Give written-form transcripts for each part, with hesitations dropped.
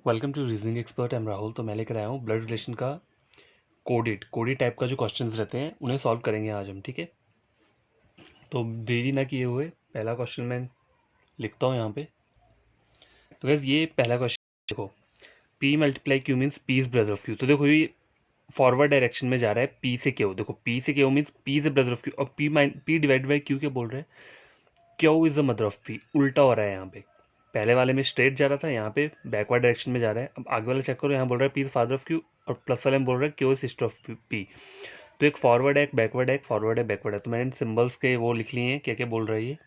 Welcome to reasoning expert. I am Rahul. तो मैं लेकर आया हूँ ब्लड रिलेशन का कोडेड टाइप का जो क्वेश्चंस रहते हैं उन्हें सॉल्व करेंगे आज हम। ठीक है, तो देरी ना किए हुए पहला क्वेश्चन मैं लिखता हूँ यहाँ पे। तो गैस ये पहला क्वेश्चन देखो, P multiply Q means P is brother of Q। तो देखो ये फॉरवर्ड डायरेक्शन में जा रहा है P से Q। देखो P से Q means P is brother of Q और P डिवाइड बाई Q क्या बोल रहे हैं, Q is the mother of P। उल्टा हो रहा है यहाँ पे, पहले वाले में स्ट्रेट जा रहा था, यहाँ पे बैकवर्ड डायरेक्शन में जा रहा है। अब आगे वाला चेक करो, यहाँ बोल रहा है P is father of Q और प्लस वाले में बोल रहा है Q is sister of P। तो एक फॉरवर्ड है, एक बैकवर्ड है, एक फॉरवर्ड है, बैकवर्ड है। तो मैंने इन सिंबल्स के वो लिख लिए हैं, क्या क्या बोल रहा है ये,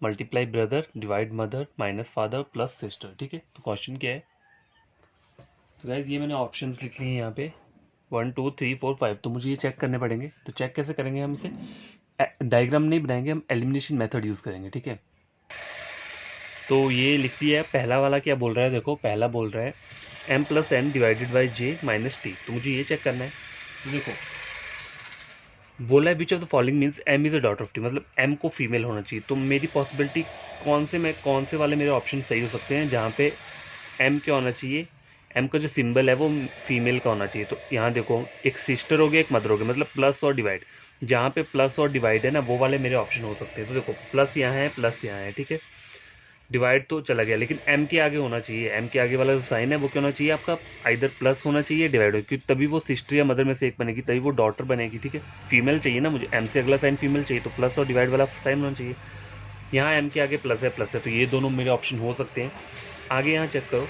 multiply brother, divide mother, minus father, plus sister. ठीक है, तो क्वेश्चन क्या है, तो गाइस ये मैंने ऑप्शंस लिख लिए हैं यहाँ पे 1 2 3 4 5। तो मुझे ये चेक करने पड़ेंगे। तो चेक कैसे करेंगे हम इसे, डायग्राम नहीं बनाएंगे, हम एलिमिनेशन मेथड यूज़ करेंगे। ठीक है, तो ये लिख दिया है। पहला वाला क्या बोल रहा है, देखो पहला बोल रहा है m plus n divided by j minus T. तो मुझे ये चेक करना है। तो देखो बोला है which of the following means m is a daughter of T, मतलब m को फीमेल होना चाहिए। तो मेरी पॉसिबिलिटी कौन से वाले मेरे ऑप्शन सही हो सकते हैं जहाँ पे m क्या होना चाहिए, m का जो सिंबल है वो फीमेल का होना चाहिए। तो यहाँ देखो एक सिस्टर हो गया, एक मदर हो गया, मतलब प्लस और डिवाइड। जहाँ पे प्लस और डिवाइड है ना, वो वाले मेरे ऑप्शन हो सकते हैं। तो देखो प्लस यहाँ है, प्लस यहाँ है। ठीक है, डिवाइड तो चला गया, लेकिन m के आगे होना चाहिए। m के आगे वाला जो साइन है वो क्या होना चाहिए आपका, आइदर प्लस होना चाहिए, डिवाइड हो, क्योंकि तभी वो सिस्टर या मदर में से एक बनेगी, तभी वो डॉटर बनेगी। ठीक है, फीमेल चाहिए ना मुझे, m से अगला साइन फीमेल चाहिए, तो प्लस और डिवाइड वाला साइन होना चाहिए। यहाँ m के आगे प्लस है, प्लस है, तो ये दोनों मेरे ऑप्शन हो सकते हैं। आगे यहाँ चेक करो,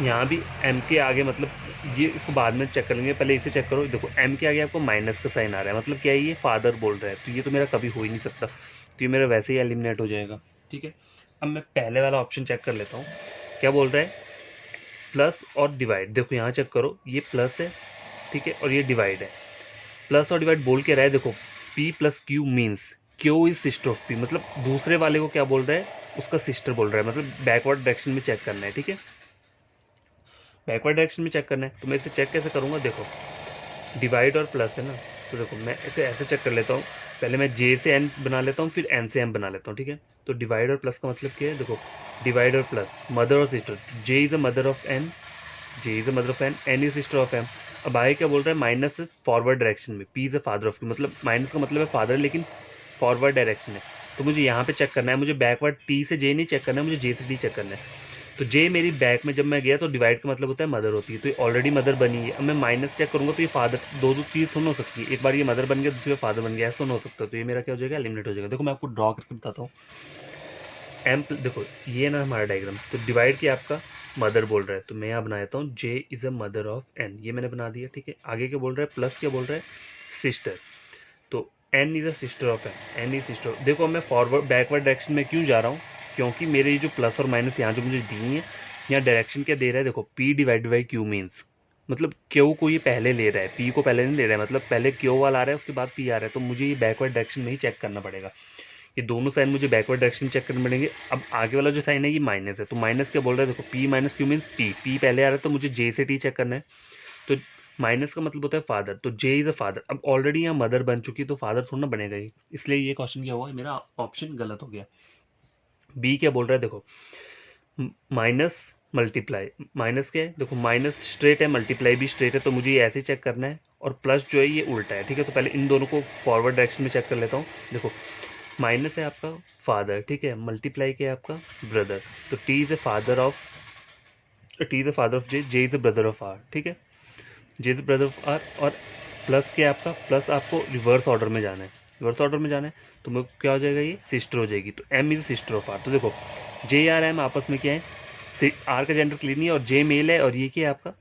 यहाँ भी m के आगे, मतलब ये इसको बाद में चेक कर लेंगे, पहले इसे चेक करो। देखो m के आगे आपको माइनस का साइन आ रहा है, मतलब क्या है, ये फादर बोल रहा है, तो ये तो मेरा कभी हो ही नहीं सकता, तो ये मेरा वैसे ही एलिमिनेट हो जाएगा। ठीक है, अब मैं पहले वाला ऑप्शन चेक कर लेता हूँ, क्या बोल रहा है, प्लस और डिवाइड। देखो यहाँ चेक करो, ये प्लस है, ठीक है, और ये डिवाइड है। प्लस और डिवाइड बोल के रहा है, देखो P plus Q means Q is sister of P, मतलब दूसरे वाले को क्या बोल रहा है, उसका सिस्टर बोल रहा है, मतलब बैकवर्ड डायरेक्शन में चेक करना है। ठीक है, बैकवर्ड डायरेक्शन में चेक करना है। तो मैं इसे चेक कैसे करूँगा, देखो डिवाइड और प्लस है ना, तो देखो मैं इसे ऐसे चेक कर लेता हूँ। पहले मैं J से N बना लेता हूँ, फिर N से M बना लेता हूँ। ठीक है, तो डिवाइड और प्लस का मतलब क्या है, देखो डिवाइड और प्लस, मदर और sister, J is the mother of N, J is the mother of N, N is sister of M। अब आगे क्या बोल रहा है, माइनस फॉरवर्ड डायरेक्शन में, P is the father of Q, मतलब माइनस का मतलब है फादर, लेकिन फॉरवर्ड डायरेक्शन है। तो मुझे यहाँ पे चेक करना है, मुझे बैकवर्ड T से J नहीं चेक करना है, मुझे J से D चेक करना है। तो जे मेरी बैक में जब मैं गया, तो डिवाइड का मतलब होता है मदर होती है, तो ये ऑलरेडी मदर बनी है। अब मैं माइनस चेक करूंगा, तो ये फादर, दो दो चीज़ सुन हो सकती है, एक बार ये मदर बन गया, दूसरी बार फादर बन गया, ऐसा सुन हो सकता है। तो ये मेरा क्या हो जाएगा, एलिमिनेट हो जाएगा। देखो मैं आपको ड्रॉ करके बताता हूँ। देखो ये ना हमारा डायग्राम, तो डिवाइड किया आपका मदर बोल रहा है, तो मैं यहाँ बना देता हूँ J is a mother of N, ये मैंने बना दिया। ठीक है, आगे क्या बोल रहा है, प्लस क्या बोल रहा है, सिस्टर, तो N is a sister of N, N is sister. देखो मैं फॉरवर्ड बैकवर्ड डायरेक्शन में क्यों जा रहा हूँ, क्योंकि मेरे ये जो प्लस और माइनस यहाँ जो मुझे दी है, यहाँ डायरेक्शन क्या दे रहा है, देखो P divide by Q means, मतलब क्यू को ये पहले ले रहा है, पी को पहले नहीं ले रहा है, मतलब पहले क्यू वाला आ रहा है, उसके बाद पी आ रहा है। तो मुझे ये बैकवर्ड डायरेक्शन में ही चेक करना पड़ेगा, ये दोनों साइन मुझे बैकवर्ड डायरेक्शन चेक करने पड़ेंगे। अब आगे वाला जो साइन है ये माइनस है, तो माइनस क्या बोल रहा है, देखो P minus Q means P, P पहले आ रहा है, तो मुझे जे से टी चेक करना है। तो माइनस का मतलब होता है फादर, तो जे इज अ फादर। अब ऑलरेडी यहाँ मदर बन चुकी है, तो फादर थोड़ा ना बनेगा ही, इसलिए ये क्वेश्चन क्या हुआ, मेरा ऑप्शन गलत हो गया। बी क्या बोल रहा है, देखो माइनस मल्टीप्लाई, माइनस क्या है, देखो माइनस स्ट्रेट है, मल्टीप्लाई भी स्ट्रेट है, तो मुझे ये ऐसे चेक करना है, और प्लस जो है ये उल्टा है। ठीक है, तो पहले इन दोनों को फॉरवर्ड डायरेक्शन में चेक कर लेता हूँ। देखो माइनस है आपका फादर, ठीक है, मल्टीप्लाई क्या है आपका ब्रदर, तो T is the father of J, J is the brother of R. ठीक है, J is the brother of R, और प्लस क्या है आपका, प्लस आपको रिवर्स ऑर्डर में जाना है, रिवर्स ऑर्डर में जाना है, तो मेरे को क्या हो जाएगा, ये सिस्टर हो जाएगी, तो M is sister of R. तो देखो जे आर एम आपस में क्या है, आर का जेंडर क्लियर नहीं है, और जे मेल है, और ये क्या है आपका,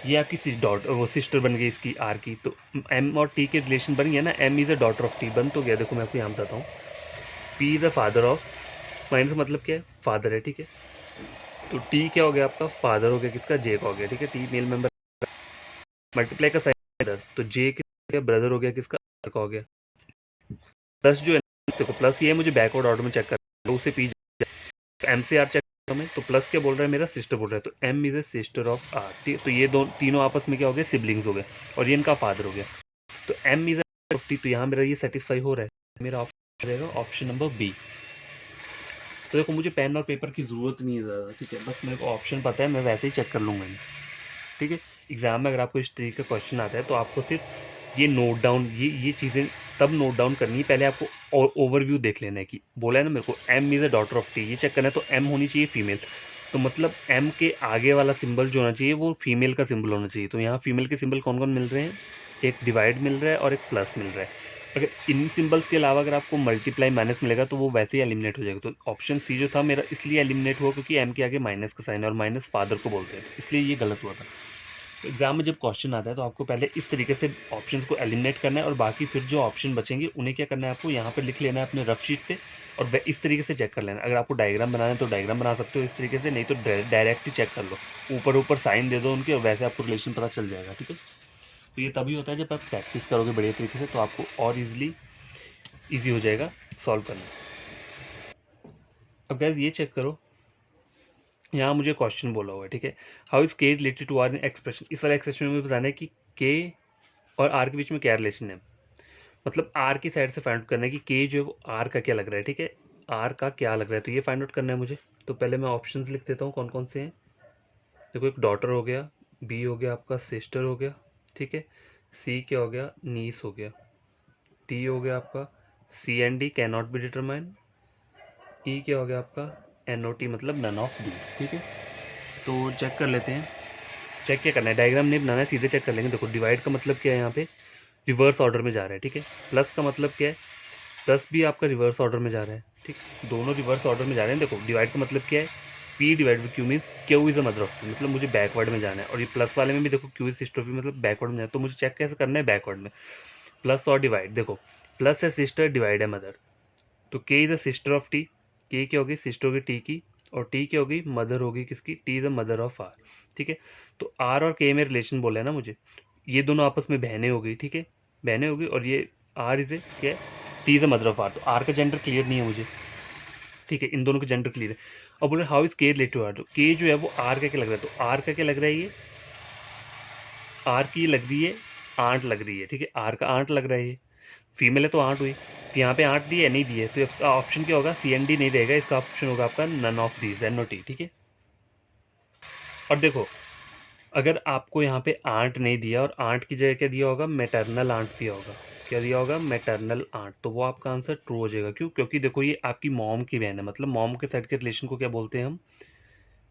ये आपकी डॉट वो सिस्टर बन गई इसकी आर की, तो एम और टी के रिलेशन बन गया ना, M is a daughter of T, बन तो गया। देखो मैं आपको यहाँ बताता हूँ, P is the father of, minus मतलब क्या है, फादर है। ठीक है, तो टी क्या हो गया आपका, फादर हो गया किसका, जे का हो गया। ठीक है, टी मेल मेंबर, मल्टीप्लाई का साइन इधर, तो जे किसका ब्रदर हो गया, किसका R का हो गया। प्लस जो है, देखो प्लस ये है, मुझे बैकवर्ड ऑर्डर में चेक करना है, उसे पी एम से आर चेक में, तो प्लस क्या बोल रहा है, मेरा सिस्टर बोल रहा है, तो M is a sister of R. ठीक है, तो ये दो तीनों आपस में क्या हो गए, सिबलिंग्स हो गए, और ये इनका फादर हो गया, तो एम इज ऑफ टी, तो यहाँ मेरा ये सेटिस्फाई हो रहा है, मेरा ऑप्शन रहेगा ऑप्शन नंबर बी। तो देखो मुझे पेन और पेपर की ज़रूरत नहीं है ज़्यादा, ठीक है, बस मेरे को ऑप्शन पता है, मैं वैसे ही चेक कर लूँगा, ठीक है। एग्ज़ाम में अगर आपको इस तरीके का क्वेश्चन आता है तो आपको सिर्फ ये नोट डाउन, ये चीज़ें तब नोट डाउन करनी है, पहले आपको ओवरव्यू देख लेना है कि बोला है ना मेरे को M is a daughter of T, ये चेक करना है, तो एम होनी चाहिए फीमेल, तो मतलब एम के आगे वाला सिंबल जो होना चाहिए वो फीमेल का सिंबल होना चाहिए। तो यहाँ फीमेल के सिंबल कौन कौन मिल रहे हैं, एक डिवाइड मिल रहा है और एक प्लस मिल रहा है। अगर इन सिंबल्स के अलावा अगर आपको मल्टीप्लाई माइनस मिलेगा तो वो वैसे ही एलिमिनेट हो जाएगा। तो ऑप्शन सी जो था मेरा इसलिए एलिमिनेट हुआ क्योंकि एम के आगे माइनस का साइन है और माइनस फादर को बोलते हैं, इसलिए ये गलत हुआ था। तो एग्जाम में जब क्वेश्चन आता है तो आपको पहले इस तरीके से ऑप्शंस को एलिमिनेट करना है और बाकी फिर जो ऑप्शन बचेंगे उन्हें क्या करना है, आपको यहाँ पर लिख लेना है अपने रफ शीट पे और इस तरीके से चेक कर लेना है। अगर आपको डायग्राम बनाना है तो डायग्राम बना सकते हो इस तरीके से, नहीं तो डायरेक्ट ही चेक कर लो, ऊपर ऊपर साइन दे दो उनके और वैसे आपको रिलेशन पता चल जाएगा, ठीक है। तो ये तभी होता है जब आप प्रैक्टिस करोगे बढ़िया तरीके से, तो आपको और ईजी हो जाएगा सॉल्व करना। अब गैस ये चेक करो, यहाँ मुझे क्वेश्चन बोला हुआ है, ठीक है, how is K related to R in expression. इस वाले एक्सप्रेशन में बताना है कि के और आर के बीच में क्या रिलेशन है, मतलब आर की साइड से फाइंड आउट करना है कि के जो है वो आर का क्या लग रहा है, ठीक है, आर का क्या लग रहा है, तो ये फाइंड आउट करना है मुझे। तो पहले मैं ऑप्शंस लिख देता हूँ कौन कौन से हैं। देखो एक डॉटर हो गया, बी हो गया आपका सिस्टर हो गया, ठीक है, सी क्या हो गया नीस हो गया, टी हो गया आपका C and D can not be determine, E क्या हो गया आपका एन ओ टी मतलब नन ऑफ दीज, ठीक है। तो चेक कर लेते हैं, चेक क्या करना है, डायग्राम नहीं बनाना है, सीधे चेक कर लेंगे। देखो डिवाइड का मतलब क्या है, यहाँ पे रिवर्स ऑर्डर में जा रहा है, ठीक है। प्लस का मतलब क्या है, प्लस भी आपका रिवर्स ऑर्डर में जा रहा है, ठीक, दोनों रिवर्स ऑर्डर में जा रहे हैं। देखो डिवाइड का मतलब क्या है, P divide by Q means Q is a mother of P, मतलब मुझे बैकवर्ड में जाना है। और ये प्लस वाले में भी देखो Q is sister of P मतलब बैकवर्ड में जाना है, तो मुझे चेक कैसे करना है बैकवर्ड में। प्लस और डिवाइड, देखो प्लस है सिस्टर, डिवाइड है मदर, तो के is a sister of T, के क्या होगी सिस्टर होगी टी की, और टी क्या होगी मदर होगी किसकी, T is a mother of R, ठीक है। तो आर और के में रिलेशन बोला है ना मुझे, ये दोनों आपस में बहनें हो गई, ठीक है, बहनें हो गई, और ये आर इज ए क्या है, T is a mother of R, तो आर का जेंडर क्लियर नहीं है मुझे, ठीक है, इन दोनों का जेंडर क्लियर है। अब बोले how is K related to are, तो के जो है वो आर का क्या लग रहा है, तो आर का क्या लग रहा है, ये आर की लग रही है आंट लग रही है, ठीक है, आर का आंट लग रहा है, ये फीमेल है तो आंट हुई, तो यहाँ पे आंट दी है नहीं दी है, तो इसका ऑप्शन क्या होगा सी एन डी नहीं रहेगा, इसका ऑप्शन होगा आपका none of these N O T, ठीक है। और देखो अगर आपको यहाँ पे आंट नहीं दिया और आंट की जगह क्या दिया होगा, मैटरनल आंट दिया होगा, क्या दिया होगा मैटरनल आंट, तो वो आपका आंसर ट्रू हो जाएगा। क्यों, क्योंकि देखो ये आपकी मॉम की बहन है, मतलब मॉम के साइड के रिलेशन को क्या बोलते हैं हम,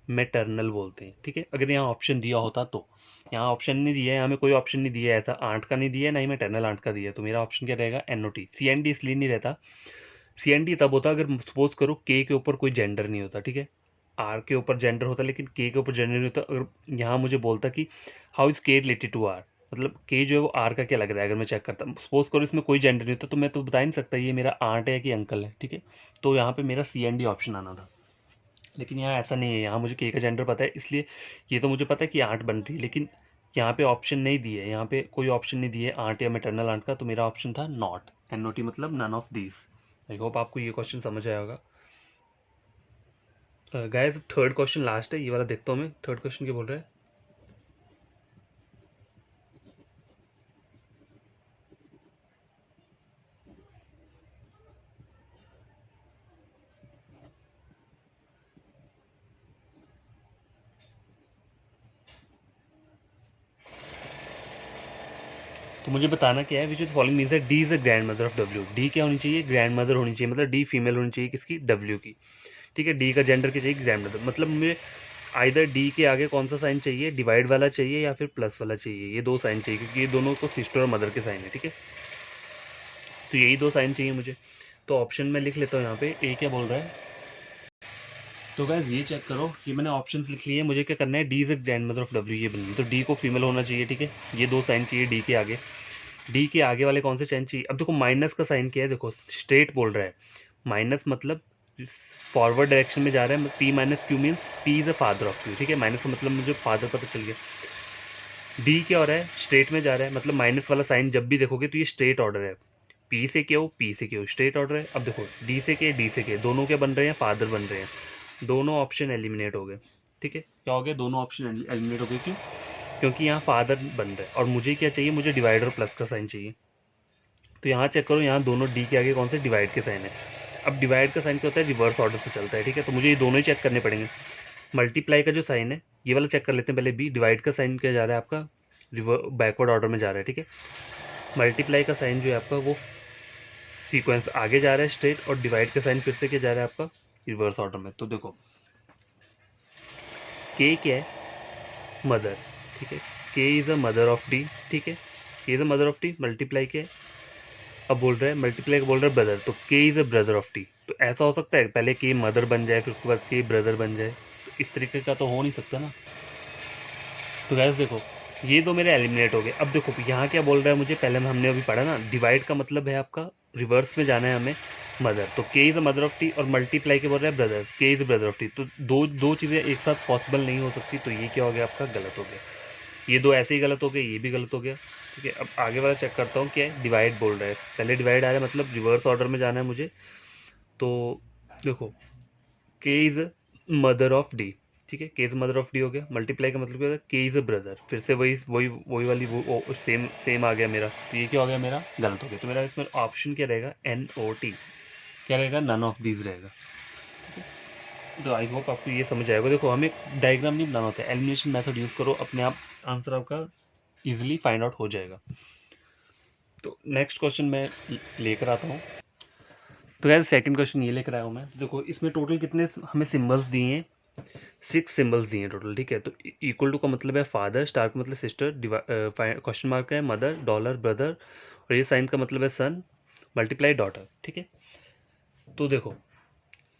मैटरनल बोलते हैं, ठीक है। अगर यहाँ ऑप्शन दिया होता तो, यहाँ ऑप्शन नहीं दिया है, यहाँ में कोई ऑप्शन नहीं दिया है, ऐसा आंट का नहीं दिया है ना ही मैटरनल आंट का दिया है, तो मेरा ऑप्शन क्या रहेगा N O T. C N D इसलिए नहीं रहता, सी एन डी तब होता अगर सपोज करो के ऊपर कोई जेंडर नहीं होता, ठीक है, आर के ऊपर जेंडर होता लेकिन के ऊपर जेंडर नहीं होता। अगर यहाँ मुझे बोलता कि how is K related to are, मतलब के जो है वो आर का क्या लग रहा है, अगर मैं चेक करता सपोज करो इसमें कोई जेंडर नहीं होता तो मैं तो बता ही नहीं सकता ये मेरा आंट है कि अंकल है, ठीक है। तो यहाँ पे मेरा सी एन डी ऑप्शन आना था, लेकिन यहाँ ऐसा नहीं है, यहाँ मुझे के का जेंडर पता है, इसलिए ये तो मुझे पता है कि आंट बन रही है, लेकिन यहाँ पे ऑप्शन नहीं दिए, यहाँ पे कोई ऑप्शन नहीं दिए आंट या मैटरनल आंट का, तो मेरा ऑप्शन था नॉट, एन ओ टी मतलब none of these. I hope आपको ये क्वेश्चन समझ आया होगा। गाइस थर्ड क्वेश्चन लास्ट है, ये वाला देखता हूँ मैं, थर्ड क्वेश्चन क्या बोल रहा है। तो मुझे बताना क्या है, which is following means D is the grand mother of W, D क्या होनी चाहिए ग्रैंड मदर होनी चाहिए, मतलब डी फीमेल होनी चाहिए किसकी, डब्ल्यू की, ठीक है। डी का जेंडर क्या चाहिए ग्रैंड मदर, मतलब मुझे आइदर डी के आगे कौन सा साइन चाहिए, डिवाइड वाला चाहिए या फिर प्लस वाला चाहिए, ये दो साइन चाहिए क्योंकि ये दोनों को सिस्टर और मदर के साइन है, ठीक है। तो यही दो साइन चाहिए मुझे, तो ऑप्शन में लिख लेता हूँ यहाँ पे, ए क्या बोल रहा है। तो गाइस ये चेक करो, ये मैंने ऑप्शंस लिख लिए, मुझे क्या करना है, D is the grand mother of W, ये बनी, तो डी को फीमेल होना चाहिए, ठीक है, ये दो साइन चाहिए डी के आगे। डी के आगे वाले कौन से साइन चाहिए, अब देखो माइनस का साइन क्या है, देखो स्ट्रेट बोल रहा है, माइनस मतलब फॉरवर्ड डायरेक्शन में जा रहा है, P minus Q means P is the father of Q, ठीक है, माइनस का मतलब मुझे फादर पता चल गया। डी क्या हो रहा है, स्ट्रेट में जा रहा है, मतलब माइनस वाला साइन जब भी देखोगे तो ये स्ट्रेट ऑर्डर है, पी से क्या हो पी से क्या हो स्ट्रेट ऑर्डर है। अब देखो डी से क्या डी से क्या, दोनों क्या बन रहे हैं फादर बन रहे हैं, दोनों ऑप्शन एलिमिनेट हो गए, ठीक है, क्या हो गया दोनों ऑप्शन एलिमिनेट हो गए, क्यों, क्योंकि यहाँ फादर बन रहा है और मुझे क्या चाहिए, मुझे डिवाइड और प्लस का साइन चाहिए। तो यहाँ चेक करो, यहाँ दोनों डी के आगे कौन से डिवाइड के साइन है, अब डिवाइड का साइन क्या होता है, रिवर्स ऑर्डर से चलता है, ठीक है। तो मुझे ये दोनों ही चेक करने पड़ेंगे। मल्टीप्लाई का जो साइन है ये वाला चेक कर लेते हैं पहले बी। डिवाइड का साइन क्या जा रहा है आपका, बैकवर्ड ऑर्डर में जा रहा है, ठीक है। मल्टीप्लाई का साइन जो है आपका वो सीक्वेंस आगे जा रहा है स्ट्रेट, और डिवाइड का साइन फिर से क्या जा रहा है आपका, रिवर्स ऑर्डर में। तो देखो के क्या है, मदर, ठीक है। के is a mother of D, ठीक है। के is a mother of D. Multiply के अब बोल रहा है, मल्टीप्लाई का बोल रहा है ब्रदर, तो के is a brother of T. तो ऐसा हो सकता है पहले के मदर बन जाए फिर उसके बाद के ब्रदर बन जाए, तो इस तरीके का तो हो नहीं सकता ना। तो गैस देखो ये दो मेरे एलिमिनेट हो गए। अब देखो यहाँ क्या बोल रहा है मुझे, पहले में हमने अभी पढ़ा ना, डिवाइड का मतलब है आपका रिवर्स में जाना है हमें, मदर। तो के is a mother of T, और मल्टीप्लाई के बोल रहा है ब्रदर, के is a brother of T. तो दो दो चीज़ें एक साथ पॉसिबल नहीं हो सकती, तो ये क्या हो गया आपका, गलत हो गया। ये दो ऐसे ही गलत हो गए, ये भी गलत हो गया, ठीक है। अब आगे वाला चेक करता हूँ क्या है, डिवाइड बोल रहा है, पहले डिवाइड आ रहा है मतलब रिवर्स ऑर्डर में जाना है मुझे। तो देखो के इज़ मदर ऑफ डी, ठीक है। के इज़ मदर ऑफ डी हो गया। मल्टीप्लाई का मतलब क्या होता है, के इज़ अ ब्रदर, फिर से वही वही वही वाली वो सेम सेम आ गया मेरा। तो ये क्या हो गया मेरा, गलत हो गया। तो मेरा इसमें ऑप्शन क्या रहेगा, एन ओ टी, क्या रहेगा, नन ऑफ दीज रहेगा। तो आई होप आपको ये समझ आएगा। देखो हमें डायग्राम नहीं बनाना होता है, एलिमिनेशन मेथड यूज़ करो, अपने आप आंसर आपका इजीली फाइंड आउट हो जाएगा। तो नेक्स्ट क्वेश्चन मैं लेकर आता हूँ। तो यार सेकंड क्वेश्चन ये लेकर आया हूँ मैं। तो देखो इसमें टोटल कितने हमें सिंबल्स दिए हैं, 6 सिंबल्स दिए हैं टोटल, ठीक है। तो इक्वल टू का मतलब है फादर, स्टार का मतलब सिस्टर, क्वेश्चन मार्क का है मदर, डॉलर ब्रदर, और ये साइन का मतलब है सन, मल्टीप्लाई डॉटर, ठीक है। तो देखो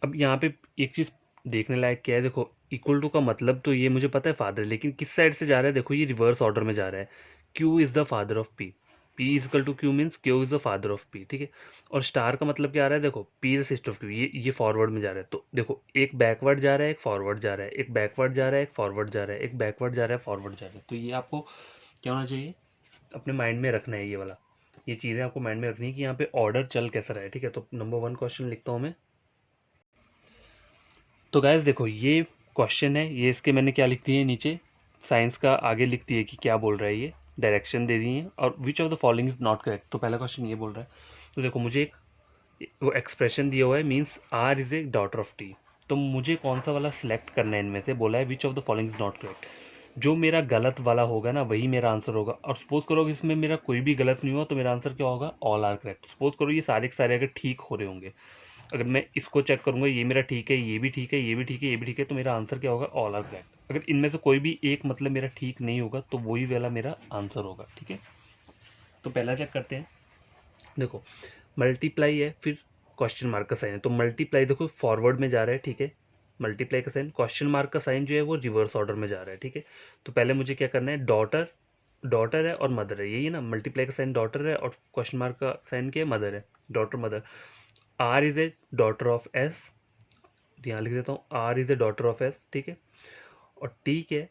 अब यहाँ पे एक चीज़ देखने लायक क्या है, देखो इक्वल टू का मतलब तो ये मुझे पता है फादर, लेकिन किस साइड से जा रहा है, देखो ये रिवर्स ऑर्डर में जा रहा है। Q is the father of P, P is equal to Q means Q is the father of P, ठीक है। और स्टार का मतलब क्या आ रहा है, देखो P is the sister of Q, ये फॉरवर्ड में जा रहा है। तो देखो एक बैकवर्ड जा रहा है, एक फॉरवर्ड जा रहा है, एक बैकवर्ड जा रहा है, एक फॉरवर्ड जा रहा है, एक बैकवर्ड जा रहा है, फॉरवर्ड जा रहा है। तो ये आपको क्या होना चाहिए, अपने माइंड में रखना है ये वाला, ये चीज़ें आपको माइंड में रखनी है कि यहाँ पे ऑर्डर चल कैसा रहा है, ठीक है। तो नंबर 1 क्वेश्चन लिखता हूँ मैं। तो गाइस देखो ये क्वेश्चन है, ये इसके मैंने क्या लिख दिए है नीचे, साइंस का आगे लिख दिए कि क्या बोल रहा है, ये डायरेक्शन दे दी है, और विच of the following is not correct. तो पहला क्वेश्चन ये बोल रहा है। तो देखो मुझे एक वो एक्सप्रेशन दिया हुआ है, means R is a daughter of T. तो मुझे कौन सा वाला सिलेक्ट करना है, इनमें से बोला है which of the following is not correct. जो मेरा गलत वाला होगा ना वही मेरा आंसर होगा। और सपोज करो कि इसमें मेरा कोई भी गलत नहीं हुआ तो मेरा आंसर क्या होगा, ऑल आर करेक्ट। सपोज करो ये सारे के सारे अगर ठीक हो रहे होंगे, अगर मैं इसको चेक करूंगा ये मेरा ठीक है, ये भी ठीक है, ये भी ठीक है, ये भी ठीक है, तो मेरा आंसर क्या होगा, ऑल आर करेक्ट। अगर इनमें से कोई भी एक मतलब मेरा ठीक नहीं होगा तो वही वाला मेरा आंसर होगा, ठीक है। तो पहला चेक करते हैं। देखो मल्टीप्लाई है, फिर क्वेश्चन मार्क का साइन है। तो मल्टीप्लाई देखो फॉरवर्ड में जा रहा है, ठीक है। मल्टीप्लाई का साइन, क्वेश्चन मार्क का साइन जो है वो रिवर्स ऑर्डर में जा रहा है, ठीक है। तो पहले मुझे क्या करना है, डॉटर, डॉटर है और मदर है, यही है ना। मल्टीप्लाई का साइन डॉटर है और क्वेश्चन मार्क का साइन क्या है, मदर है, daughter mother. R is a daughter of S, यहाँ लिख देता हूँ, R is a daughter of S, ठीक है। और टी क्या है,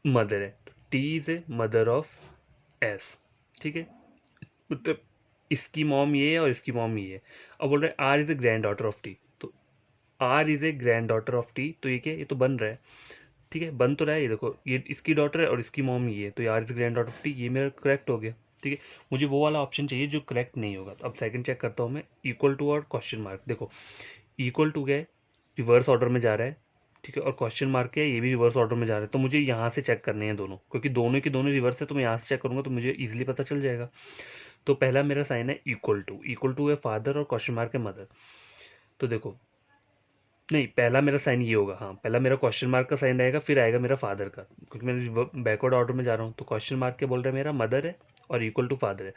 मदर है, तो T is a mother of S, ठीक है। मतलब इसकी मॉम ये है और इसकी मॉम ये है। अब बोल रहे हैं R is a grand daughter of T, तो R is a grand daughter of T, तो ये क्या है, ये तो बन रहा है, ठीक है, बन तो रहा है। ये देखो ये इसकी डॉटर है और इसकी मॉम ये है, तो R is grand daughter of T, ये मेरा करेक्ट हो गया, ठीक है। मुझे वो वाला ऑप्शन चाहिए जो करेक्ट नहीं होगा। तो अब सेकंड चेक करता हूँ मैं, इक्वल टू और क्वेश्चन मार्क। देखो इक्वल टू क्या है, रिवर्स ऑर्डर में जा रहा है, ठीक है। और क्वेश्चन मार्क क्या है, ये भी रिवर्स ऑर्डर में जा रहा है। तो मुझे यहाँ से चेक करने हैं दोनों, क्योंकि दोनों के दोनों रिवर्स है, तो मैं यहाँ से चेक करूंगा तो मुझे इजीली पता चल जाएगा। तो पहला मेरा साइन है इक्वल टू है फादर और क्वेश्चन मार्क है मदर। तो देखो नहीं, पहला मेरा साइन ये होगा, हाँ पहला मेरा क्वेश्चन मार्क का साइन रहेगा, फिर आएगा मेरा फादर का, क्योंकि मैं बैकवर्ड ऑर्डर में जा रहा हूँ। तो क्वेश्चन मार्क क्या बोल रहा है, मेरा मदर है और इक्वल टू फादर है।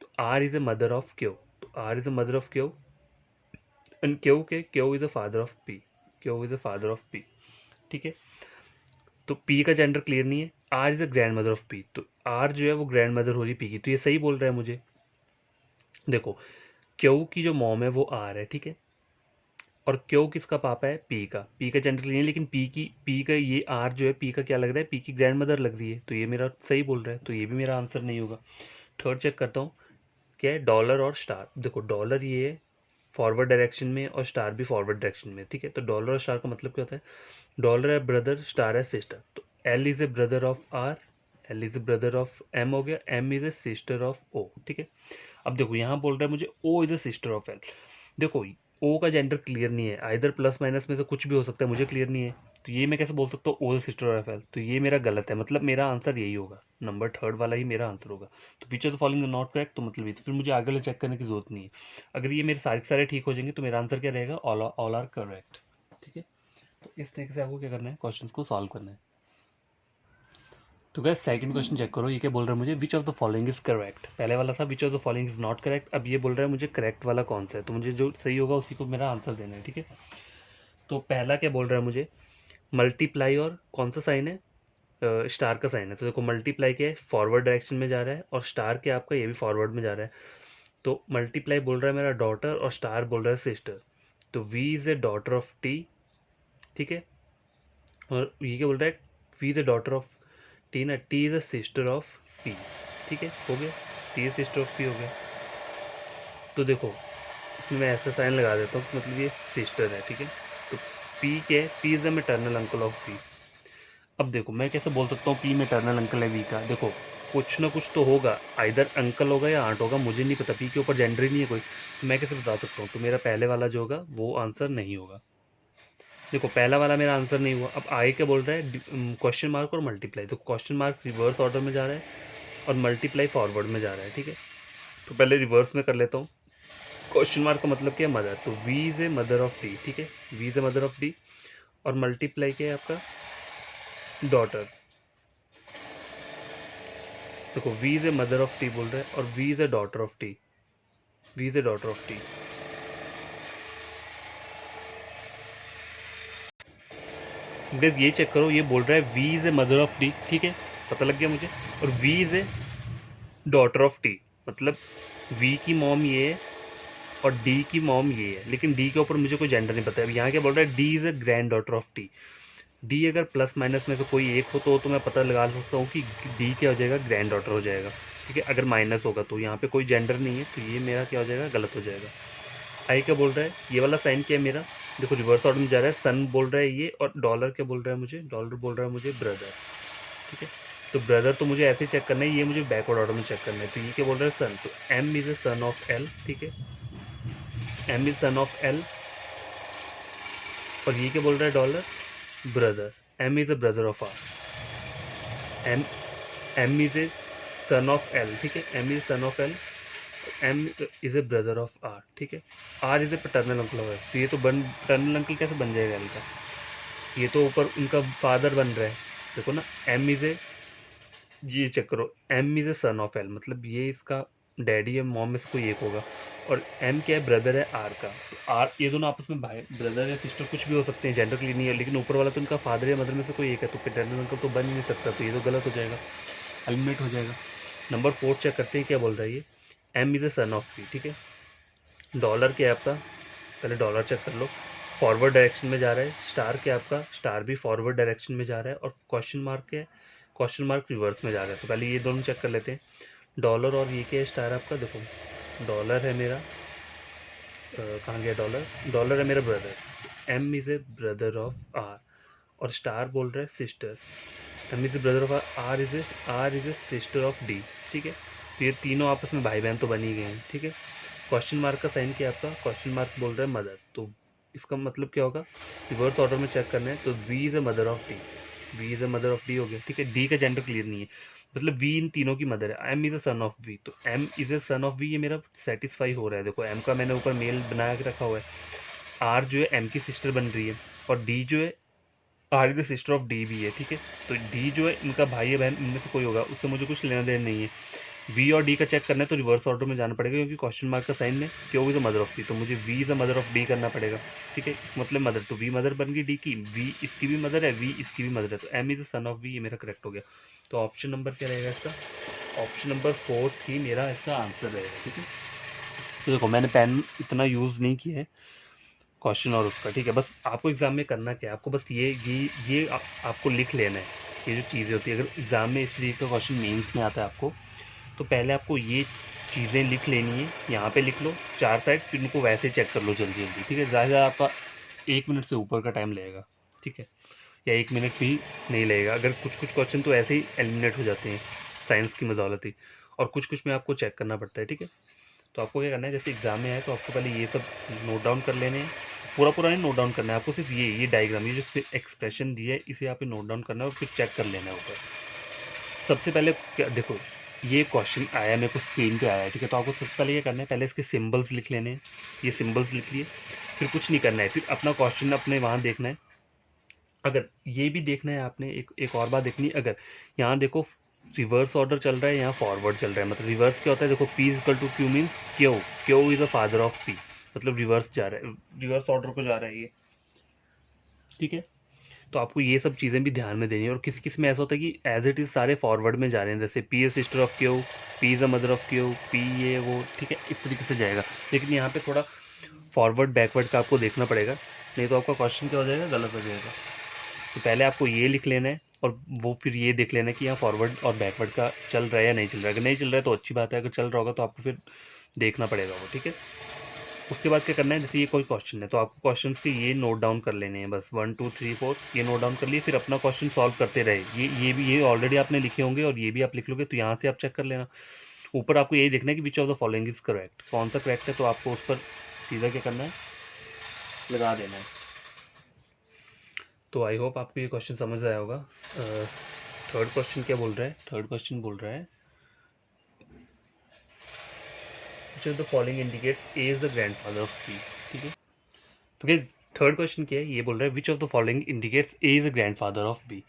तो R is a mother of Q, तो R is a mother of Q, and Q के Q is a father of P, Q is a father of P, ठीक है। तो पी का जेंडर क्लियर नहीं है, R is a grand mother of P, तो R जो है वो ग्रैंड मदर हो रही पी की, तो ये सही बोल रहा है मुझे। देखो क्यू की जो मॉम है वो आर है, ठीक है। और क्यू किसका पापा है, पी का जेंडर नहीं है, लेकिन पी का ये आर जो है पी का क्या लग रहा है, पी की ग्रैंड मदर लग रही है, तो ये मेरा सही बोल रहा है, तो ये भी मेरा आंसर नहीं होगा। थर्ड चेक करता हूँ, क्या है, डॉलर और स्टार। देखो डॉलर ये है फॉरवर्ड डायरेक्शन में और स्टार भी फॉरवर्ड डायरेक्शन में, ठीक है। तो डॉलर और स्टार का मतलब क्या होता है, डॉलर है ब्रदर, स्टार है सिस्टर। तो L is a brother of R, L is a brother of M हो गया, M is a sister of O, ठीक है। अब देखो यहाँ बोल रहा है मुझे O is a sister of L. देखो ओ का जेंडर क्लियर नहीं है, आइदर प्लस माइनस में से कुछ भी हो सकता है, मुझे क्लियर नहीं है, तो ये मैं कैसे बोल सकता हूँ ओ सिस्टर ऑफ एल? तो ये मेरा गलत है, मतलब मेरा आंसर यही होगा, नंबर थर्ड वाला ही मेरा आंसर होगा। तो विच of the following not correct, तो मतलब ये, तो फिर मुझे आगे वाला चेक करने की जरूरत नहीं है। अगर ये मेरे सारे के सारे ठीक हो जाएंगे तो मेरा आंसर क्या रहेगा, ऑल आर करेक्ट। ठीक है, तो इस तरीके से आपको क्या करना है, क्वेश्चन को सॉल्व करना है। तो गैस सेकंड क्वेश्चन चेक करो, ये क्या बोल रहा है मुझे, which of the following is correct. पहले वाला था विच of the following is not correct, अब ये बोल रहा है मुझे करेक्ट वाला कौन सा है, तो मुझे जो सही होगा उसी को मेरा आंसर देना है। ठीक है, तो पहला क्या बोल रहा है मुझे, मल्टीप्लाई और कौन सा साइन है, स्टार का साइन है। तो देखो मल्टीप्लाई क्या है, फॉरवर्ड डायरेक्शन में जा रहा है, और स्टार क्या आपका, ये भी फॉरवर्ड में जा रहा है। तो मल्टीप्लाई बोल रहा है मेरा डॉटर, और स्टार बोल रहा है सिस्टर। तो V is a daughter of T. ठीक है, और ये क्या बोल रहा है, V is a daughter of T ना, T is a sister of P. ठीक है, हो गया, T is sister of P हो गया। तो देखो इसमें मैं ऐसा साइन लगा देता हूँ, मतलब ये सिस्टर है। ठीक है, तो पी क्या है, P is the maternal uncle of V. अब देखो मैं कैसे बोल सकता हूँ पी मेटर्नल अंकल है वी का, देखो कुछ ना कुछ तो होगा, आइदर अंकल होगा या आंट होगा, मुझे नहीं पता, पी के ऊपर जेंडर ही नहीं है कोई, तो मैं कैसे बता सकता हूँ, तो मेरा पहले वाला जो होगा वो आंसर नहीं होगा। देखो पहला वाला मेरा आंसर नहीं हुआ। अब आगे क्या बोल रहा है, क्वेश्चन मार्क और मल्टीप्लाई, तो क्वेश्चन मार्क रिवर्स ऑर्डर में जा रहा है और मल्टीप्लाई फॉरवर्ड में जा रहा है। ठीक है, तो पहले रिवर्स में कर लेता हूँ। क्वेश्चन मार्क का मतलब क्या है, मदर, तो V is a mother of D. ठीक है, V is a mother of D, और मल्टीप्लाई क्या है आपका, डॉटर। देखो V is a mother of T बोल रहा है, और V is a daughter of T, V is a daughter of T. Guys ये चेक करो, ये बोल रहा है V is a mother of T. ठीक है, पता लग गया मुझे, और V is a daughter of T, मतलब वी की मॉम ये है और डी की मॉम ये है, लेकिन डी के ऊपर मुझे कोई जेंडर नहीं पता है। अब यहाँ क्या बोल रहा है, D is a grand daughter of T. D अगर प्लस माइनस में से कोई एक हो तो मैं पता लगा सकता हूँ कि डी क्या हो जाएगा, ग्रैंड डॉटर हो जाएगा। ठीक है, अगर माइनस होगा तो यहाँ पे कोई जेंडर नहीं है, तो ये मेरा क्या हो जाएगा, गलत हो जाएगा। आई क्या बोल रहा है, ये वाला साइन क्या है मेरा, देखो रिवर्स ऑर्डर में जा रहा है, सन बोल रहा है ये, और डॉलर क्या बोल रहा है मुझे, डॉलर बोल रहा है मुझे ब्रदर। ठीक है, तो ब्रदर तो मुझे ऐसे चेक करना है, ये मुझे बैकवर्ड ऑर्डर में चेक करना है। तो ये क्या बोल रहा है, सन, तो M is a son of L. ठीक है, M is son of L, और ये क्या बोल रहा है, dollar brother, M is a brother of R. M M is a son of L. ठीक है, M is son of L, M is a brother of R. ठीक है, R is a paternal uncle of L, तो ये तो paternal uncle कैसे बन जाएगा एल का, ये तो ऊपर उनका फादर बन रहा है। देखो ना, एम इज ए, ये चेक करो, M is a son of L, मतलब ये इसका डैडी है, मॉम में से कोई एक होगा, और एम क्या है, ब्रदर है आर का। तो आर, ये दोनों आपस में भाई ब्रदर या सिस्टर कुछ भी हो सकते हैं, जेंडर क्लियर नहीं है, लेकिन ऊपर वाला तो उनका फादर या मदर में से कोई एक है, तो पैटर्नल अंकल तो बन ही नहीं सकता, तो ये तो गलत हो जाएगा, एलिमिनेट हो जाएगा। नंबर 4 चेक करते हैं क्या बोल रहा है ये, M is a son of P. ठीक है, डॉलर क्या है आपका, पहले डॉलर चेक कर लो, फॉरवर्ड डायरेक्शन में जा रहा है। स्टार क्या है आपका, स्टार भी फॉरवर्ड डायरेक्शन में जा रहा है, और क्वेश्चन मार्क क्या है, क्वेश्चन मार्क रिवर्स में जा रहा है। तो पहले ये दोनों चेक कर लेते हैं, डॉलर और ये क्या है, स्टार आपका। देखो डॉलर है मेरा, कहाँ गया डॉलर, डॉलर है मेरा brother, M is a brother of R, और स्टार बोल रहा है sister, M is a brother of R is a sister of D. ठीक है, तो ये तीनों आपस में भाई बहन तो बन ही गए हैं। ठीक है, क्वेश्चन मार्क का साइन क्या है आपका, क्वेश्चन मार्क बोल रहा है मदर, तो इसका मतलब क्या होगा, रिवर्स ऑर्डर में चेक करना है, तो V is a mother of D, V is a mother of D हो गया। ठीक है, डी का जेंडर क्लियर नहीं है, मतलब वी इन तीनों की मदर है, M is a son of V, तो M is a son of V, ये मेरा सेटिस्फाई हो रहा है। देखो एम का मैंने ऊपर मेल बना के रखा हुआ है, आर जो है एम की सिस्टर बन रही है, और डी जो है, R is the sister of D भी है। ठीक है, तो डी जो है इनका भाई या बहन, इनमें से कोई होगा, उससे मुझे कुछ लेना देना नहीं है। वी और डी का चेक करना है, तो रिवर्स ऑर्डर में जाना पड़ेगा, क्योंकि क्वेश्चन मार्क का साइन में Q is the mother of D, तो मुझे V is the mother of D करना पड़ेगा। ठीक है, मतलब मदर, तो वी मदर बन गई डी की, वी इसकी भी मदर है, वी इसकी भी मदर है, तो M is the son of V, ये मेरा करेक्ट हो गया। तो ऑप्शन नंबर क्या रहेगा इसका, ऑप्शन नंबर 4 ही मेरा इसका आंसर रहेगा। ठीक है, तो देखो मैंने पेन इतना यूज़ नहीं किया है क्वेश्चन और उसका। ठीक है, बस आपको एग्जाम में करना क्या है, आपको बस आपको लिख लेना है, ये जो चीज़ें होती है, अगर एग्जाम में इस तरीके का क्वेश्चन मेंस में आता है आपको, तो पहले आपको ये चीज़ें लिख लेनी है, यहाँ पे लिख लो 4 साइड, फिर उनको वैसे चेक कर लो जल्दी जल्दी। ठीक है, ज़्यादा आपका 1 मिनट से ऊपर का टाइम लगेगा। ठीक है, या 1 मिनट भी नहीं लगेगा, अगर कुछ कुछ क्वेश्चन तो ऐसे ही एलिमिनेट हो जाते हैं साइंस की बदौलत ही, और कुछ कुछ में आपको चेक करना पड़ता है। ठीक है, तो आपको क्या करना है, जैसे एग्जाम में आए तो आपको पहले ये सब नोट डाउन कर लेने हैं। पूरा पूरा नहीं नोट डाउन करना है आपको, सिर्फ ये डायग्राम, ये जो एक्सप्रेशन दिया है इसे आप नोट डाउन करना है और फिर चेक कर लेना है ऊपर। सबसे पहले क्या देखो, ये क्वेश्चन आया मेरे को स्क्रीन पे आया है, ठीक है। तो आपको सबसे पहले ये करना है, पहले इसके सिंबल्स लिख लेने हैं। ये सिंबल्स लिख लिए, फिर कुछ नहीं करना है, फिर अपना क्वेश्चन अपने वहाँ देखना है। अगर ये भी देखना है आपने, एक और बात देखनी है, अगर यहाँ देखो रिवर्स ऑर्डर चल रहा है, यहाँ फॉरवर्ड चल रहा है। मतलब रिवर्स क्या होता है, देखो P is equal to Q means Q, Q is the father of P, मतलब रिवर्स जा रहा है, रिवर्स ऑर्डर को जा रहा है ये, ठीक है। तो आपको ये सब चीज़ें भी ध्यान में देनी है। और किस किस में ऐसा होता है कि एज इट इज़ सारे फॉरवर्ड में जा रहे हैं, जैसे P A sister of Q, P is the mother of Q, P ये वो, ठीक है, इस तरीके से जाएगा। लेकिन यहाँ पे थोड़ा फॉरवर्ड बैकवर्ड का आपको देखना पड़ेगा, नहीं तो आपका क्वेश्चन क्या हो जाएगा, गलत हो जाएगा। तो पहले आपको ये लिख लेना है और वो फिर ये देख लेना है कि यहाँ फॉरवर्ड और बैकवर्ड का चल रहा है या नहीं चल रहा है। अगर नहीं चल रहा है तो अच्छी बात है, अगर चल रहा होगा तो आपको फिर देखना पड़ेगा वो, ठीक है। उसके बाद क्या करना है, जैसे ये कोई क्वेश्चन है तो आपको क्वेश्चंस के ये नोट डाउन कर लेने हैं, बस 1 2 3 4 ये नोट डाउन कर लिए, फिर अपना क्वेश्चन सॉल्व करते रहे। ये भी ये ऑलरेडी आपने लिखे होंगे और ये भी आप लिख लोगे, तो यहाँ से आप चेक कर लेना। ऊपर आपको यही देखना है कि विच of the following is correct, कौन सा करेक्ट है, तो आपको उस पर सीधा क्या करना है, लगा देना है। तो आई होप आपको ये क्वेश्चन समझ आया होगा। थर्ड क्वेश्चन क्या बोल रहा है, थर्ड क्वेश्चन बोल रहा है which of the following indicates A is the grandfather of B, ठीक है। तो क्या थर्ड क्वेश्चन क्या है, ये बोल रहा है which of the following indicates A is the grandfather of B.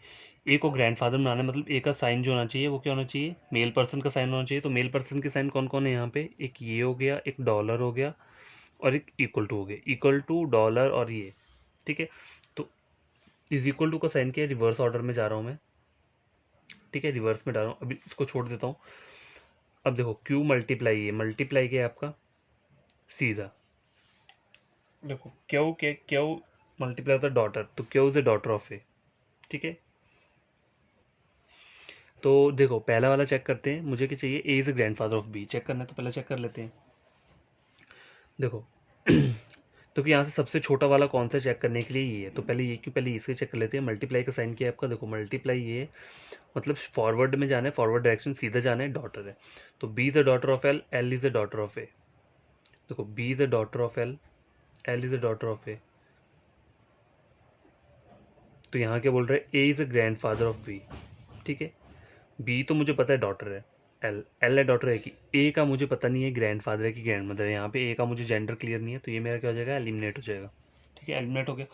A को ग्रैंडफादर बनाना है, मतलब ए का साइन जो होना चाहिए वो क्या होना चाहिए, मेल पर्सन का साइन होना चाहिए। तो मेल पर्सन के साइन कौन कौन है यहाँ पे, एक ये हो गया, एक डॉलर हो गया और एक इक्वल टू हो गया, इक्वल टू डॉलर और ये, ठीक है। तो इज इक्वल टू का साइन क्या है, रिवर्स ऑर्डर में जा रहा हूँ मैं, ठीक है, रिवर्स में डाल रहा हूँ, अभी इसको छोड़ देता हूँ। अब देखो क्यू मल्टीप्लाई, ये मल्टीप्लाई क्या है आपका सीधा, देखो क्यू के क्यू मल्टीप्लाई होता है डॉटर, तो Q is the daughter of A, ठीक है। तो देखो पहला वाला चेक करते हैं, मुझे क्या चाहिए, A is the grandfather of B, check करना है तो पहले चेक कर लेते हैं। देखो तो कि यहाँ से सबसे छोटा वाला कौन सा चेक करने के लिए ये है, तो पहले ये क्यों, पहले इसे चेक कर लेते हैं। मल्टीप्लाई का साइन किया है आपका, देखो मल्टीप्लाई ये मतलब फॉरवर्ड में जाना है, फॉरवर्ड डायरेक्शन सीधा जाना है, डॉटर है। तो B is the daughter of L, L is the daughter of A. देखो B is the daughter of L, L is the daughter of A. तो यहाँ क्या बोल रहे हैं, A is the grand father of B, ठीक है। B तो मुझे पता है डॉटर है, एल एल है डॉटर है कि, ए का मुझे पता नहीं है ग्रैंड फादर है कि ग्रैंड मदर है। यहाँ पे ए का मुझे जेंडर क्लियर नहीं है, तो ये मेरा क्या हो जाएगा, एलिमिनेट हो जाएगा, ठीक है, एलिमिनेट हो गया।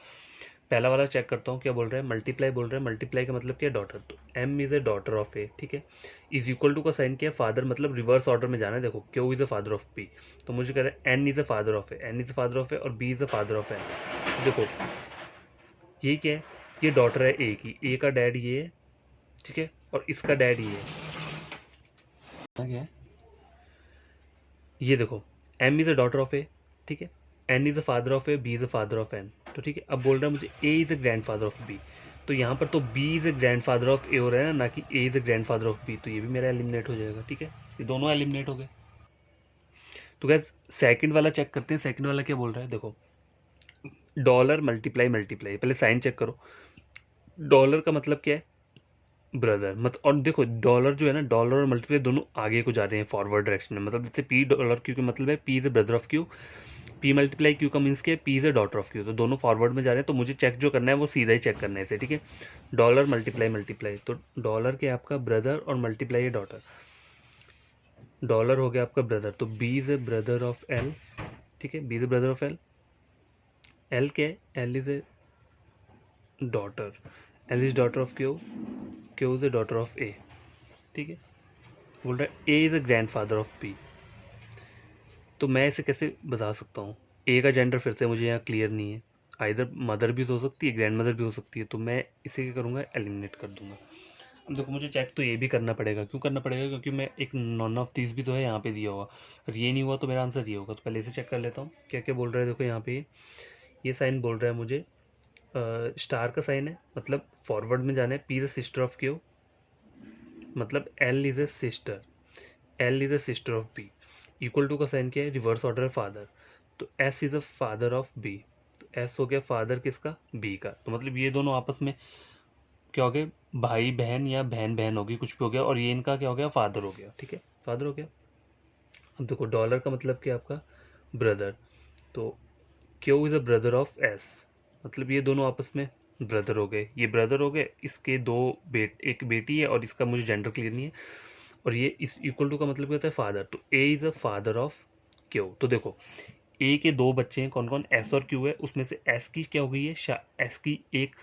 पहला वाला चेक करता हूँ, क्या बोल रहा है, मल्टीप्लाई बोल रहा है, मल्टीप्लाई का मतलब क्या है, डॉटर, तो M is a daughter of A, ठीक है। इज इक्वल टू का साइन क्या है, फादर, मतलब रिवर्स ऑर्डर में जाना है। देखो Q is the father of P, तो मुझे कह रहा है N is the father of A, N is the father of A और B is the father of N. देखो ये क्या है, ये डॉटर है ए की, ए का डैड ये है, ठीक है, और इसका डैड ये है, क्या है, ये देखो M is the daughter of A, ठीक है, N is the father of A, B is the father of N, तो ठीक है। अब बोल रहा है मुझे A is the grand father of B, तो यहाँ पर तो B is the grand father of A हो रहा है ना कि A is the grand father of B, तो ये भी मेरा एलिमिनेट हो जाएगा, ठीक है, ये दोनों एलिमिनेट हो गए। तो गैस सेकंड वाला चेक करते हैं, सेकंड वाला क्या बोल रहा है, देखो डॉलर मल्टीप्लाई मल्टीप्लाई, पहले साइन चेक करो। डॉलर का मतलब क्या है, ब्रदर, मत, और देखो डॉलर जो है ना, डॉलर और मल्टीप्लाई दोनों आगे को जा रहे हैं फॉरवर्ड डायरेक्शन में, मतलब जैसे पी डॉलर क्यू का मतलब है P is the brother of Q, P multiply Q का मीन्स क्या है, P is the daughter of Q, तो दोनों फॉरवर्ड में जा रहे हैं। तो मुझे चेक जो करना है वो सीधा ही चेक करना है इसे, ठीक है। डॉलर मल्टीप्लाई मल्टीप्लाई, तो डॉलर के आपका ब्रदर और मल्टीप्लाई है डॉटर, डॉलर हो गया आपका ब्रदर, तो B is the brother of L, ठीक है, B is the brother of L, L क्या है, L is a daughter, L is daughter of Q, Q is the daughter of A, ठीक है। बोल रहा है A is the grand father of B, तो मैं इसे कैसे बता सकता हूँ, ए का जेंडर फिर से मुझे यहाँ क्लियर नहीं है, आइदर मदर भी हो सकती है, ग्रैंड मदर भी हो सकती है, तो मैं इसे क्या करूँगा, एलिमिनेट कर दूंगा। अब देखो मुझे चेक तो ये भी करना पड़ेगा, क्यों करना पड़ेगा, क्योंकि मैं एक नॉन ऑफ दिस भी तो है यहाँ पे दिया होगा, अगर ये नहीं हुआ तो मेरा आंसर ये होगा। तो पहले इसे चेक कर लेता हूँ क्या क्या बोल रहा है। देखो यहाँ पे ये साइन बोल रहा है मुझे स्टार का साइन है, मतलब फॉरवर्ड में जाना है, P is the sister of Q, मतलब L is a sister, L is a sister of B. Equal to का साइन क्या है, रिवर्स ऑर्डर है फादर, तो S is a father of B, तो एस हो गया फादर किसका, बी का, तो मतलब ये दोनों आपस में क्या हो गए, भाई बहन या बहन बहन होगी, कुछ भी हो गया, और ये इनका क्या हो गया, फादर हो गया, ठीक है, फादर हो गया। अब देखो डॉलर का मतलब क्या आपका ब्रदर, तो Q is a brother of S, मतलब ये दोनों आपस में ब्रदर हो गए, ये ब्रदर हो गए, इसके दो एक बेटी है और इसका मुझे जेंडर क्लियर नहीं है, और ये इस इक्वल टू का मतलब क्या होता है फादर, तो A is a father of Q. तो देखो ए के दो बच्चे हैं, कौन कौन, एस और क्यू है, उसमें से एस की क्या हो गई है, एस की एक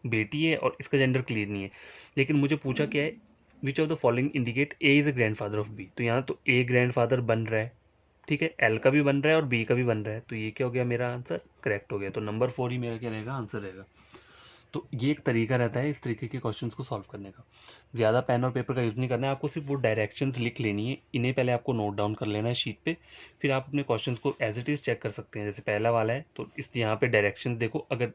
बेटी है और इसका जेंडर क्लियर नहीं है, लेकिन मुझे पूछा क्या है, which of the following indicate A is a grand father of B, तो यहाँ तो ए ग्रैंड फादर बन रहा है, ठीक है, एल का भी बन रहा है और बी का भी बन रहा है, तो ये क्या हो गया, मेरा आंसर करेक्ट हो गया, तो नंबर 4 ही मेरा क्या रहेगा, आंसर रहेगा। तो ये एक तरीका रहता है इस तरीके के क्वेश्चंस को सॉल्व करने का। ज़्यादा पेन और पेपर का यूज़ नहीं करना है आपको, सिर्फ वो डायरेक्शंस लिख लेनी है, इन्हें पहले आपको नोट डाउन कर लेना है शीट पे, फिर आप अपने क्वेश्चंस को एज इट इज़ चेक कर सकते हैं। जैसे पहला वाला है तो इस यहाँ पे डायरेक्शंस देखो, अगर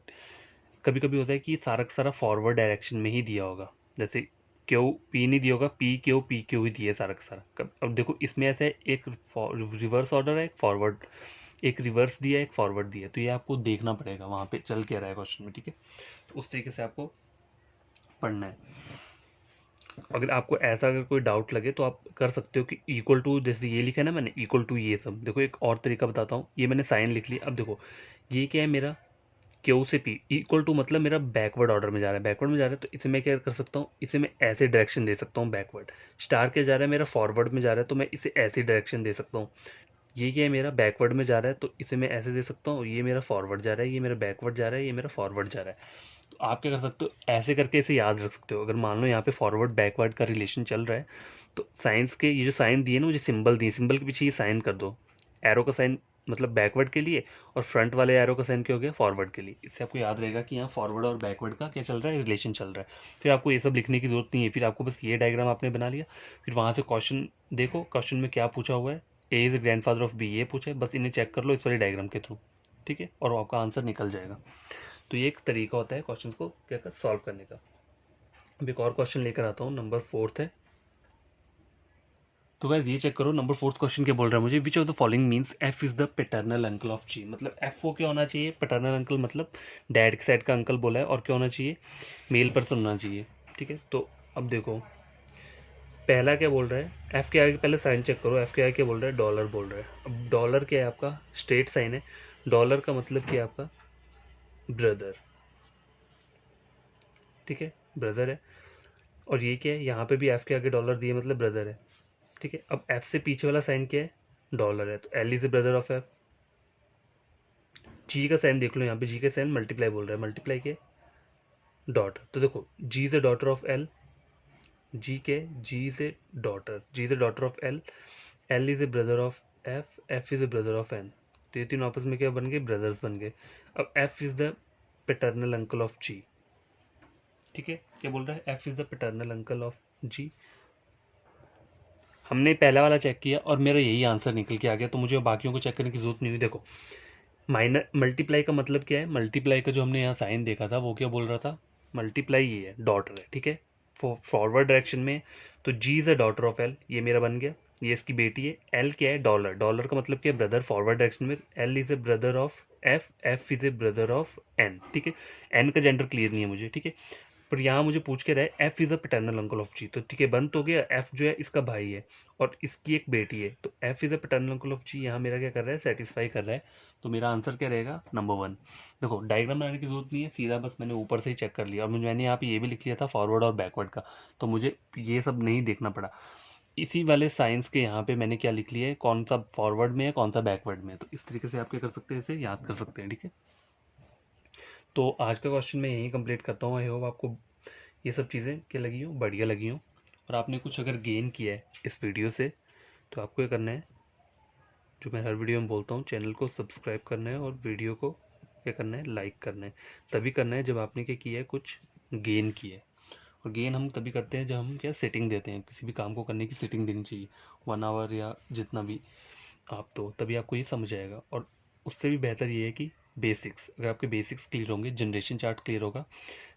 कभी कभी होता है कि सारा का सारा फॉरवर्ड डायरेक्शन में ही दिया होगा, जैसे क्यू पी नहीं दिया होगा, पी क्यू ही दिया है सारा का सारा। अब देखो इसमें ऐसा है, एक रिवर्स ऑर्डर है, एक फॉरवर्ड, एक रिवर्स दिया है, एक फॉरवर्ड दिया है, तो ये आपको देखना पड़ेगा वहाँ पे चल क्या रहा है क्वेश्चन में, ठीक है, तो उस तरीके से आपको पढ़ना है। अगर आपको ऐसा अगर कोई डाउट लगे तो आप कर सकते हो कि इक्वल टू, जैसे ये लिखा है ना मैंने इक्वल टू ये सब, देखो एक और तरीका बताता हूँ, ये मैंने साइन लिख लिया, अब देखो ये क्या है मेरा, क्यू से पी इक्वल टू मतलब मेरा बैकवर्ड ऑर्डर में जा रहा है, बैकवर्ड में जा रहा है, तो इसे मैं क्या कर सकता हूँ, इसे मैं ऐसे डायरेक्शन दे सकता हूँ बैकवर्ड। स्टार क्या जा रहा है मेरा, फॉरवर्ड में जा रहा है, तो मैं इसे ऐसे डायरेक्शन दे सकता हूँ। ये क्या है मेरा, बैकवर्ड में जा रहा है, तो इसे मैं ऐसे दे सकता हूँ, ये मेरा फॉरवर्ड जा रहा है, ये मेरा बैकवर्ड जा रहा है, ये मेरा फॉरवर्ड जा रहा है। तो आप क्या कर सकते हो, ऐसे करके इसे याद रख सकते हो। अगर मान लो यहाँ पे फॉरवर्ड बैकवर्ड का रिलेशन चल रहा है, तो साइंस के ये जो साइन दिए ना, मुझे सिंबल दिए, सिंबल के पीछे ये साइन कर दो, एरो का साइन मतलब बैकवर्ड के लिए, और फ्रंट वाले एरो का साइन क्या हो गया, फॉरवर्ड के लिए। इससे आपको याद रहेगा कि यहाँ फॉरवर्ड और बैकवर्ड का क्या चल रहा है, रिलेशन चल रहा है। फिर आपको ये सब लिखने की जरूरत नहीं है, फिर आपको बस ये डायग्राम आपने बना लिया, फिर वहाँ से क्वेश्चन देखो, क्वेश्चन में क्या पूछा हुआ है, A is grand father of B, ये पूछा है, बस इन्हें चेक कर लो इस वाले डायग्राम के थ्रू, ठीक है, और आपका आंसर निकल जाएगा। तो ये एक तरीका होता है क्वेश्चन को क्या कर सॉल्व करने का। अब एक और क्वेश्चन लेकर आता हूँ, नंबर 4 है। तो गाइस ये चेक करो, नंबर 4 क्वेश्चन क्या बोल रहा है मुझे, which of the following means F is the paternal uncle of G, मतलब एफ को क्या होना चाहिए, पैटर्नल अंकल मतलब डैड के साइड का अंकल बोला है, और क्या होना चाहिए, मेल पर्सन होना चाहिए, ठीक है। तो अब देखो पहला क्या बोल रहा है, एफ के आगे पहले साइन चेक करो, एफ के आगे क्या बोल रहा है, डॉलर बोल रहा है। अब डॉलर क्या है आपका, स्ट्रेट साइन है, डॉलर का मतलब क्या है आपका, ब्रदर, ठीक है, ब्रदर है। और ये क्या है, यहाँ पे भी एफ के आगे डॉलर दिए मतलब ब्रदर है, ठीक है। अब एफ से पीछे वाला साइन क्या है, डॉलर है, तो L is the brother of F. G का साइन देख लो, यहाँ पे जी का साइन मल्टीप्लाई बोल रहा है, मल्टीप्लाई के डॉटर, तो देखो G is the daughter of L, G के G is a daughter, G is the daughter of L, L is a brother of F, F is a brother of N, तो ये तीनों आपस में क्या बन गए, ब्रदर्स बन गए। अब F is the paternal uncle of G, ठीक है, क्या बोल रहा है, F is the paternal uncle of G. हमने पहला वाला चेक किया और मेरा यही आंसर निकल के आ गया, तो मुझे बाकियों को चेक करने की जरूरत नहीं हुई। देखो माइनर मल्टीप्लाई का मतलब क्या है, मल्टीप्लाई का जो हमने यहाँ साइन देखा था वो क्या बोल रहा था, मल्टीप्लाई ये है, डॉटर है, ठीक है, फॉरवर्ड डायरेक्शन में। तो G is a daughter of L, ये मेरा बन गया, ये इसकी बेटी है। एल क्या है, डॉलर, डॉलर का मतलब क्या है, ब्रदर, फॉरवर्ड डायरेक्शन में। L is a brother of F, F is a brother of N, ठीक है। एन का जेंडर क्लियर नहीं है मुझे, ठीक है, पर यहाँ मुझे पूछ के रहा है F is a paternal uncle of G, तो ठीक है, बन तो गया, एफ जो है इसका भाई है और इसकी एक बेटी है, तो F is a paternal uncle of G यहाँ मेरा क्या कर रहा है, सेटिस्फाई कर रहा है। तो मेरा आंसर क्या रहेगा, नंबर 1। देखो डायग्राम बनाने की जरूरत नहीं है, सीधा बस मैंने ऊपर से ही चेक कर लिया, और मैंने यहाँ पे ये भी लिख लिया था फॉरवर्ड और बैकवर्ड का, तो मुझे ये सब नहीं देखना पड़ा। इसी वाले साइंस के यहाँ पे मैंने क्या लिख लिया है, कौन सा फॉरवर्ड में है कौन सा बैकवर्ड में है, तो इस तरीके से आप क्या कर सकते हैं, इसे याद कर सकते हैं, ठीक है। तो आज का क्वेश्चन मैं यहीं कंप्लीट करता हूँ। आई होप आपको ये सब चीज़ें क्या लगी हो, बढ़िया लगी हो, और आपने कुछ अगर गेन किया है इस वीडियो से, तो आपको ये करना है, जो मैं हर वीडियो में बोलता हूँ, चैनल को सब्सक्राइब करना है और वीडियो को क्या करना है, लाइक करना है। तभी करना है जब आपने क्या किया है, कुछ गेन किया है। और गेन हम तभी करते हैं जब हम क्या सेटिंग देते हैं, किसी भी काम को करने की सेटिंग देनी चाहिए, 1 आवर या जितना भी आप, तो तभी आपको ये समझ आएगा। और उससे भी बेहतर ये है कि बेसिक्स, अगर आपके बेसिक्स क्लियर होंगे, जनरेशन चार्ट क्लियर होगा,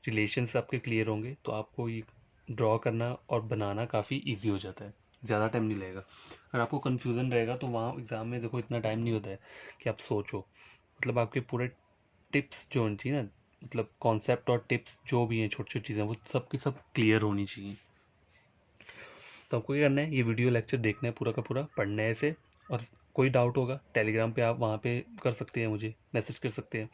रिलेशंस आपके क्लियर होंगे, तो आपको ये ड्रॉ करना और बनाना काफ़ी इजी हो जाता है, ज़्यादा टाइम नहीं लगेगा। अगर आपको कन्फ्यूज़न रहेगा तो वहाँ एग्ज़ाम में देखो इतना टाइम नहीं होता है कि आप सोचो, मतलब आपके पूरे टिप्स जो होनी चाहिए ना, मतलब कॉन्सेप्ट और टिप्स जो भी हैं, छोटी छोटी चीज़ें, वो सब की सब क्लियर होनी चाहिए। तो आपको क्या करना है, ये वीडियो लेक्चर देखना है पूरा का पूरा, पढ़ना है इसे, और कोई डाउट होगा टेलीग्राम पे आप वहाँ पे कर सकते हैं, मुझे मैसेज कर सकते हैं।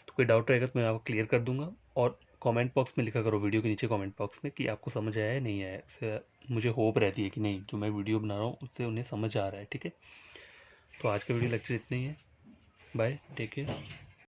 तो कोई डाउट रहेगा तो मैं आपको क्लियर कर दूंगा। और कमेंट बॉक्स में लिखा करो, वीडियो के नीचे कमेंट बॉक्स में, कि आपको समझ आया है नहीं आया। इससे मुझे होप रहती है कि नहीं, जो मैं वीडियो बना रहा हूँ उससे उन्हें समझ आ रहा है। ठीक है, तो आज का वीडियो लेक्चर इतना ही है। Bye, take care.